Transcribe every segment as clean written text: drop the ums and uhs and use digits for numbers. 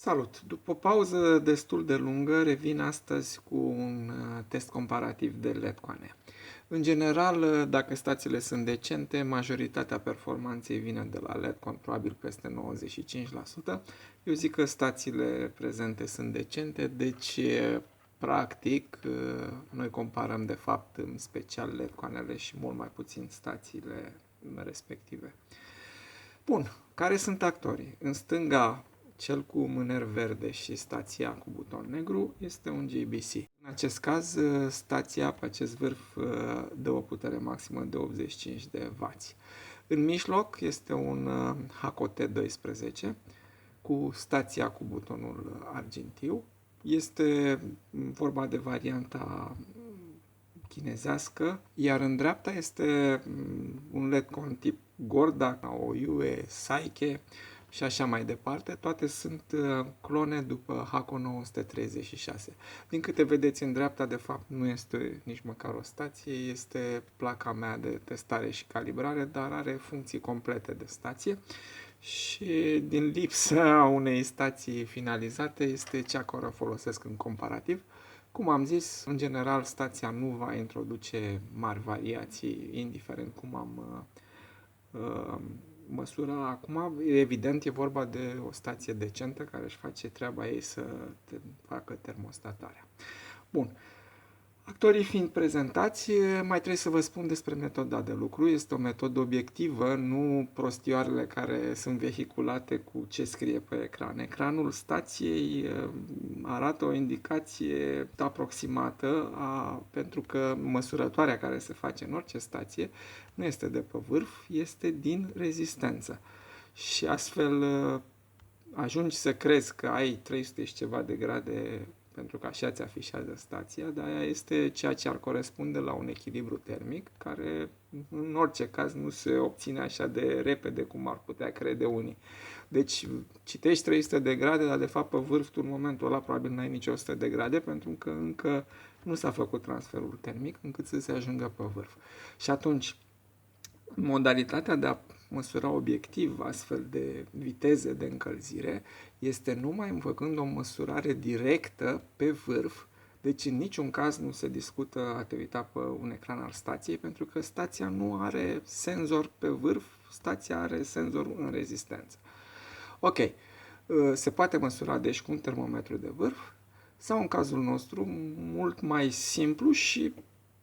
Salut! După o pauză destul de lungă, revin astăzi cu un test comparativ de LED-coane. În general, dacă stațiile sunt decente, majoritatea performanței vine de la LED-con, probabil peste 95%. Eu zic că stațiile prezente sunt decente, deci practic noi comparăm de fapt în special LED-coanele și mult mai puțin stațiile respective. Bun, care sunt actorii? În stânga, cel cu mâner verde și stația cu buton negru este un JBC. În acest caz, stația pe acest vârf dă o putere maximă de 85 de W. În mijloc este un HKT 12 cu stația cu butonul argintiu. Este vorba de varianta chinezească, iar în dreapta este un LED-con tip Gorda, Oyue, Saike și așa mai departe. Toate sunt clone după HACO 936. Din câte vedeți în dreapta, de fapt, nu este nici măcar o stație, este placa mea de testare și calibrare, dar are funcții complete de stație. Și din lipsa unei stații finalizate este cea care o folosesc în comparativ. Cum am zis, în general stația nu va introduce mari variații, indiferent cum am măsura acum. Evident, e vorba de o stație decentă care își face treaba ei să facă termostatarea. Bun. Actorii fiind prezentați, mai trebuie să vă spun despre metoda de lucru. Este o metodă obiectivă, nu prostioarele care sunt vehiculate cu ce scrie pe ecran. Ecranul stației arată o indicație aproximată, pentru că măsurătoarea care se face în orice stație nu este de pe vârf, este din rezistență. Și astfel ajungi să crezi că ai 300 și ceva de grade, pentru că așa ți afișează stația, dar aia este ceea ce ar corespunde la un echilibru termic, care în orice caz nu se obține așa de repede cum ar putea crede unii. Deci citești 300 de grade, dar de fapt pe vârf tu în momentul ăla probabil n-ai nici 100 de grade, pentru că încă nu s-a făcut transferul termic încât să se ajungă pe vârf. Și atunci, modalitatea de a măsura obiectiv astfel de viteze de încălzire este numai făcând o măsurare directă pe vârf, deci în niciun caz nu se discută a te uita pe un ecran al stației, pentru că stația nu are senzor pe vârf, stația are senzor în rezistență. Ok, se poate măsura deci cu un termometru de vârf sau în cazul nostru mult mai simplu și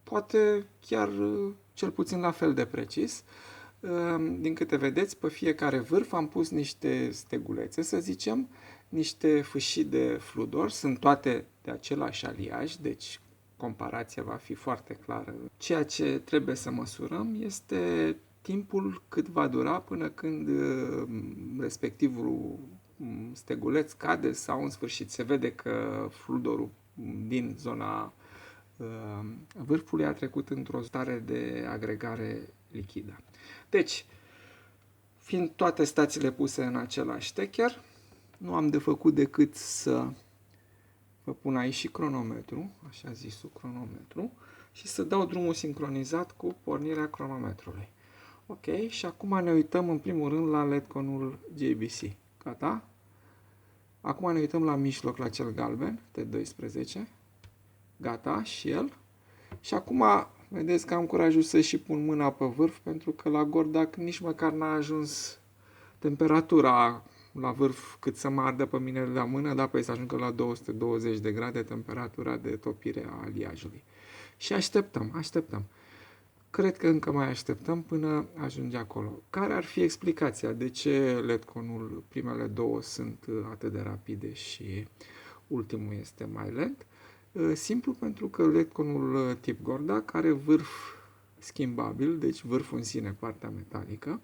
poate chiar cel puțin la fel de precis. Din câte vedeți, pe fiecare vârf am pus niște stegulețe, să zicem, niște fâșii de fludor, sunt toate de același aliaj, deci comparația va fi foarte clară. Ceea ce trebuie să măsurăm este timpul cât va dura până când respectivul steguleț cade sau în sfârșit se vede că fludorul din zona vârfului a trecut într-o stare de agregare lichidă. Deci, fiind toate stațiile puse în același stecher, nu am de făcut decât să vă pun aici și cronometru, așa zisul cronometru, și să dau drumul sincronizat cu pornirea cronometrului. Ok, și acum ne uităm în primul rând la LED-conul JBC. Gata? Acum ne uităm la mijloc, la cel galben, T12. Gata, și el. Și acum vedeți că am curajul să și pun mâna pe vârf, pentru că la Gordac nici măcar n-a ajuns temperatura la vârf cât să mă ardă pe mine la mână, dar păi să ajungă la 220 de grade temperatura de topire a aliajului. Și așteptăm. Cred că încă mai așteptăm până ajunge acolo. Care ar fi explicația? De ce LED-conul, primele două sunt atât de rapide și ultimul este mai lent? Simplu pentru că LED-conul tip Gordac are vârf schimbabil, deci vârful în sine, partea metalică,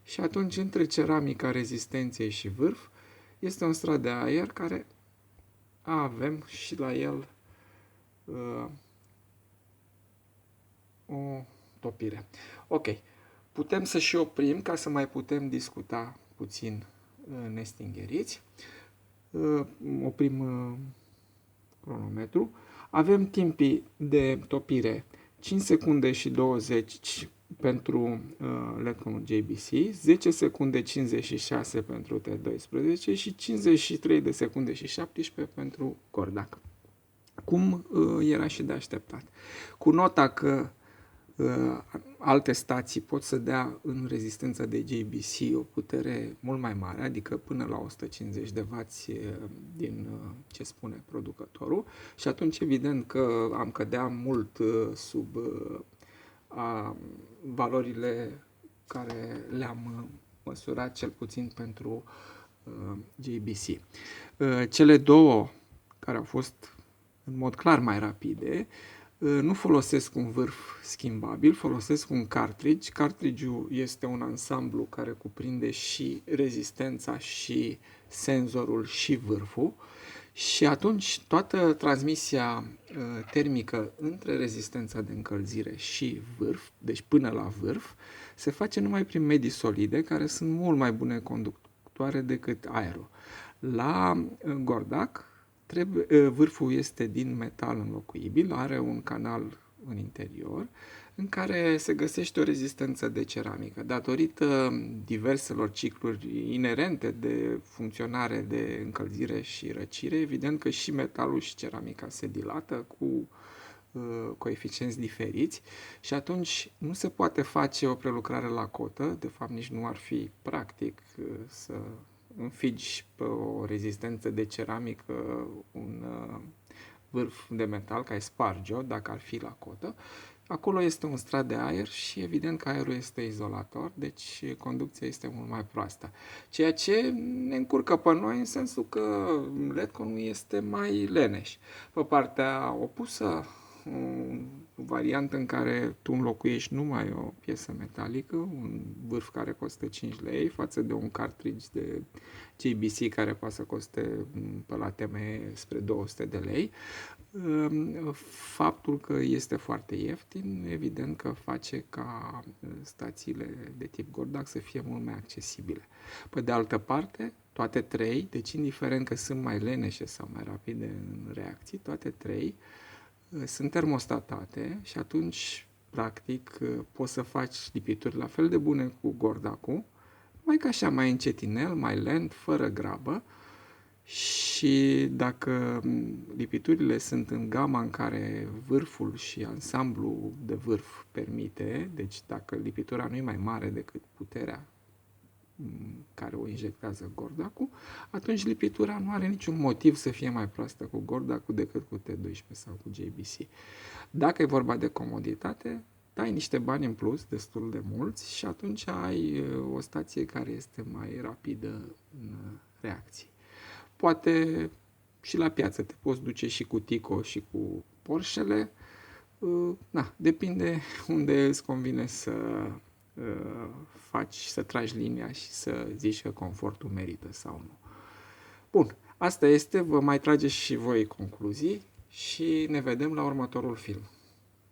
și atunci între ceramica rezistenței și vârf este un strat de aer care avem și la el o topire. Ok, putem să și oprim ca să mai putem discuta puțin nestingheriți. Oprim cronometru. Avem timpii de topire 5 secunde și 20, pentru LED-conul JBC, 10 secunde 56 pentru T12 și 53 de secunde și 17 pentru Gordak. Cum era și de așteptat. Cu nota că alte stații pot să dea în rezistență de JBC o putere mult mai mare, adică până la 150 de W din ce spune producătorul, și atunci evident că am cădea mult sub valorile care le-am măsurat cel puțin pentru JBC. Cele două care au fost în mod clar mai rapide nu folosesc un vârf schimbabil, folosesc un cartridge. Cartridge-ul este un ansamblu care cuprinde și rezistența, și senzorul, și vârful. Și atunci toată transmisia termică între rezistența de încălzire și vârf, deci până la vârf, se face numai prin medii solide, care sunt mult mai bune conductoare decât aerul. La Gordak, vârful este din metal înlocuibil, are un canal în interior, în care se găsește o rezistență de ceramică. Datorită diverselor cicluri inerente de funcționare de încălzire și răcire, evident că și metalul și ceramica se dilată cu coeficienți diferiți și atunci nu se poate face o prelucrare la cotă, de fapt nici nu ar fi practic să înfigi pe o rezistență de ceramică un vârf de metal, ca ai sparge-o dacă ar fi la cotă. Acolo este un strat de aer și evident că aerul este izolator, deci conducția este mult mai proastă. Ceea ce ne încurcă pe noi în sensul că LED-conul este mai leneș. Pe partea opusă, o variantă în care tu înlocuiești numai o piesă metalică, un vârf care costă 5 lei, față de un cartridge de JBC care poate să coste pe la TME spre 200 de lei. Faptul că este foarte ieftin, evident că face ca stațiile de tip Gordak să fie mult mai accesibile. Pe de altă parte, toate trei, deci indiferent că sunt mai leneșe sau mai rapide în reacții, toate trei sunt termostatate și atunci, practic, poți să faci lipituri la fel de bune cu Gordakul, mai ca așa, mai încetinel, mai lent, fără grabă. Și dacă lipiturile sunt în gama în care vârful și ansamblu de vârf permite, deci dacă lipitura nu e mai mare decât puterea care o injectează Gordakul, atunci lipitura nu are niciun motiv să fie mai proastă cu Gordakul decât cu T12 sau cu JBC. Dacă e vorba de comoditate, dai niște bani în plus, destul de mulți, și atunci ai o stație care este mai rapidă în reacții. Poate și la piață te poți duce și cu Tico și cu Porschele. Depinde unde îți convine să faci, să tragi linia și să zici că confortul merită sau nu. Bun, asta este, vă mai trageți și voi concluzii și ne vedem la următorul film.